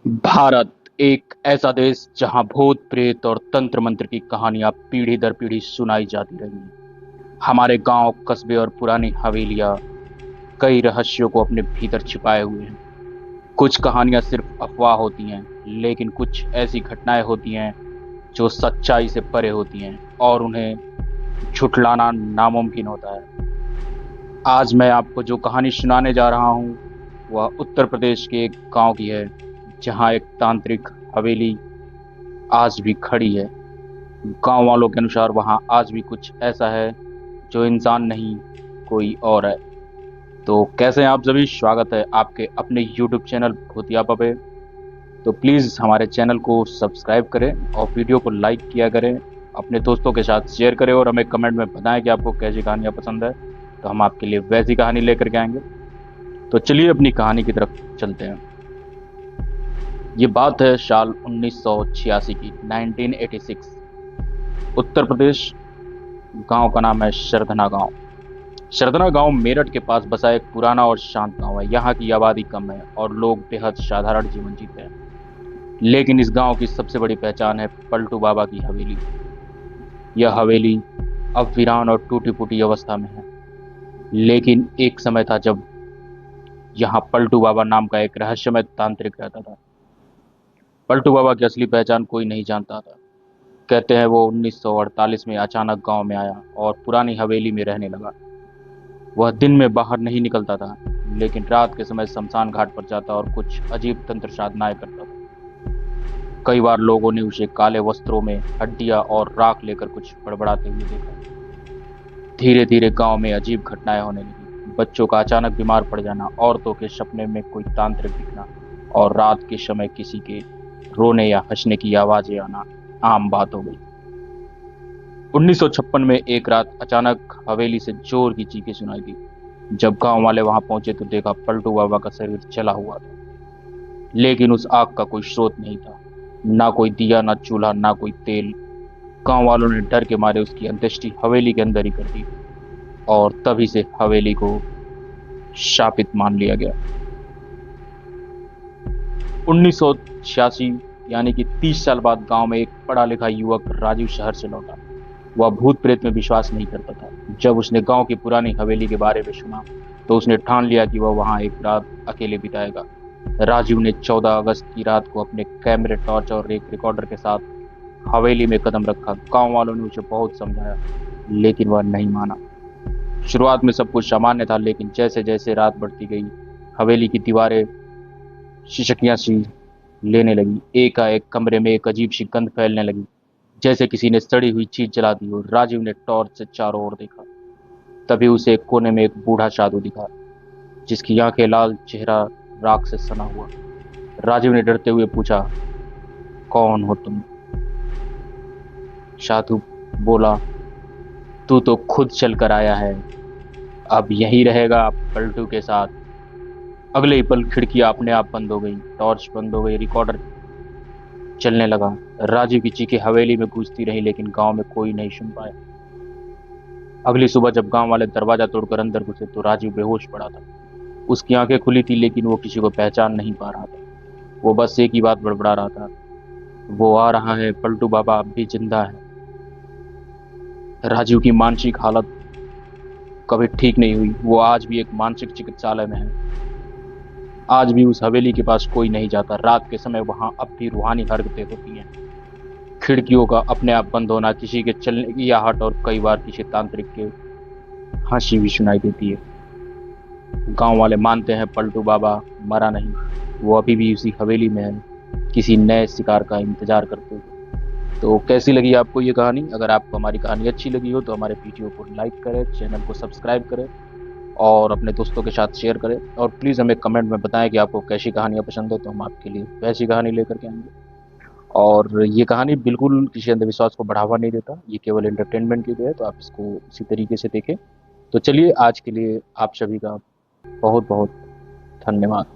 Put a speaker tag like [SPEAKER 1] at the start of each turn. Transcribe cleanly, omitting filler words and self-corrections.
[SPEAKER 1] भारत एक ऐसा देश जहां भूत प्रेत और तंत्र मंत्र की कहानियां पीढ़ी दर पीढ़ी सुनाई जाती रही हैं। हमारे गांव, कस्बे और पुरानी हवेलियां कई रहस्यों को अपने भीतर छिपाए हुए हैं। कुछ कहानियां सिर्फ अफवाह होती हैं, लेकिन कुछ ऐसी घटनाएं होती हैं जो सच्चाई से परे होती हैं और उन्हें झुठलाना नामुमकिन होता है। आज मैं आपको जो कहानी सुनाने जा रहा हूं वह उत्तर प्रदेश के एक गांव की है, जहां एक तांत्रिक हवेली आज भी खड़ी है। गांव वालों के अनुसार वहां आज भी कुछ ऐसा है जो इंसान नहीं, कोई और है। तो कैसे हैं आप सभी? स्वागत है आपके अपने यूट्यूब चैनल भूतियापा पे। तो प्लीज़ हमारे चैनल को सब्सक्राइब करें और वीडियो को लाइक किया करें, अपने दोस्तों के साथ शेयर करें और हमें कमेंट में बताएं कि आपको कैसी कहानियाँ पसंद है, तो हम आपके लिए वैसी कहानी लेकर के आएंगे। तो चलिए अपनी कहानी की तरफ चलते हैं। ये बात है साल 1986 की, 1986। उत्तर प्रदेश। गांव का नाम है शरधना गांव। शरधना गांव मेरठ के पास बसा एक पुराना और शांत गांव है। यहाँ की आबादी कम है और लोग बेहद साधारण जीवन जीते हैं। लेकिन इस गांव की सबसे बड़ी पहचान है पलटू बाबा की हवेली। यह हवेली अब वीरान और टूटी फूटी अवस्था में है, लेकिन एक समय था जब यहाँ पलटू बाबा नाम का एक रहस्यमय तांत्रिक रहता था। पलटू बाबा की असली पहचान कोई नहीं जानता था। कहते हैं वो 1948 में अचानक गांव में आया और पुरानी हवेली में रहने लगा। वह दिन में बाहर नहीं निकलता था, लेकिन रात के समय शमशान घाट पर जाता और कुछ अजीब तंत्र साधनाएं करता था। कई बार लोगों ने उसे काले वस्त्रों में हड्डियां और राख लेकर कुछ बड़बड़ाते हुए देखा। धीरे धीरे गांव में अजीब घटनाएं होने लगी। बच्चों का अचानक बीमार पड़ जाना, औरतों के सपने में कोई तांत्रिक दिखना और रात के समय किसी के रोने या हंसने की आवाजें आना आम बात हो गई। 1956 में एक रात अचानक हवेली से जोर की चीखें सुनाई दी। जब गांव वाले वहां पहुंचे तो देखा पलटू बाबा का शरीर जला हुआ था, लेकिन उस आग का कोई स्रोत नहीं था। ना कोई दिया, ना चूल्हा, ना कोई तेल। गांव वालों ने डर के मारे उसकी अंत्येष्टि हवेली के अंदर ही कर दी और तभी से हवेली को शापित मान लिया गया। 1986 यानी कि 30 साल बाद गांव में एक पढ़ा लिखा युवक राजीव शहर से लौटा। वह भूत प्रेत में विश्वास नहीं करता था। जब उसने गांव की पुरानी हवेली के बारे में सुना तो उसने ठान लिया कि वह वहां एक रात अकेले बिताएगा। राजीव ने 14 अगस्त की रात को अपने कैमरे, टॉर्च और एक रिकॉर्डर के साथ हवेली में कदम रखा। गांव वालों ने उसे बहुत समझाया, लेकिन वह नहीं माना। शुरुआत में सब कुछ सामान्य था, लेकिन जैसे जैसे रात बढ़ती गई हवेली की दीवारें शिशकियां सी लेने लगी। एकाएक कमरे में एक अजीब सी गंध फैलने लगी, जैसे किसी ने सड़ी हुई चीज जला दी हो। राजीव ने टॉर्च से चारों ओर देखा। तभी उसे एक कोने में एक बूढ़ा साधु दिखा, जिसकी आंखें लाल, चेहरा राख से सना हुआ। राजीव ने डरते हुए पूछा, कौन हो तुम? साधु बोला, तू तो खुद चल कर आया है, अब यहीं रहेगा पलटू के साथ। अगले ही पल खिड़कियां अपने आप बंद हो गई, टॉर्च बंद हो गई, रिकॉर्डर चलने लगा। राजीव की चीखें हवेली में गूंजती रही, लेकिन गांव में कोई नहीं सुन पाया। अगली सुबह जब गांव वाले दरवाजा तोड़कर अंदर घुसे तो राजीव बेहोश पड़ा था। उसकी आंखें खुली थी, लेकिन वो किसी को पहचान नहीं पा रहा था। वो बस एक ही बात बड़बड़ा रहा था, वो आ रहा है, पलटू बाबा अब भी जिंदा है। राजीव की मानसिक हालत कभी ठीक नहीं हुई। वो आज भी एक मानसिक चिकित्सालय में है। आज भी उस हवेली के पास कोई नहीं जाता। रात के समय वहां अब भी रूहानी हरकतें होती हैं। खिड़कियों का अपने आप बंद होना, किसी के चलने की आहट और कई बार किसी तांत्रिक के हंसी भी सुनाई देती है। गांव वाले मानते हैं पलटू बाबा मरा नहीं, वो अभी भी उसी हवेली में है, किसी नए शिकार का इंतजार करते हुए। तो कैसी लगी आपको ये कहानी? अगर आपको हमारी कहानी अच्छी लगी हो तो हमारे वीडियो को लाइक करें, चैनल को सब्सक्राइब करें और अपने दोस्तों के साथ शेयर करें। और प्लीज़ हमें कमेंट में बताएं कि आपको कैसी कहानियाँ पसंद है, तो हम आपके लिए वैसी कहानी लेकर के आएंगे। और ये कहानी बिल्कुल किसी अंधविश्वास को बढ़ावा नहीं देता, ये केवल एंटरटेनमेंट के लिए है, तो आप इसको इसी तरीके से देखें। तो चलिए, आज के लिए आप सभी का बहुत बहुत धन्यवाद।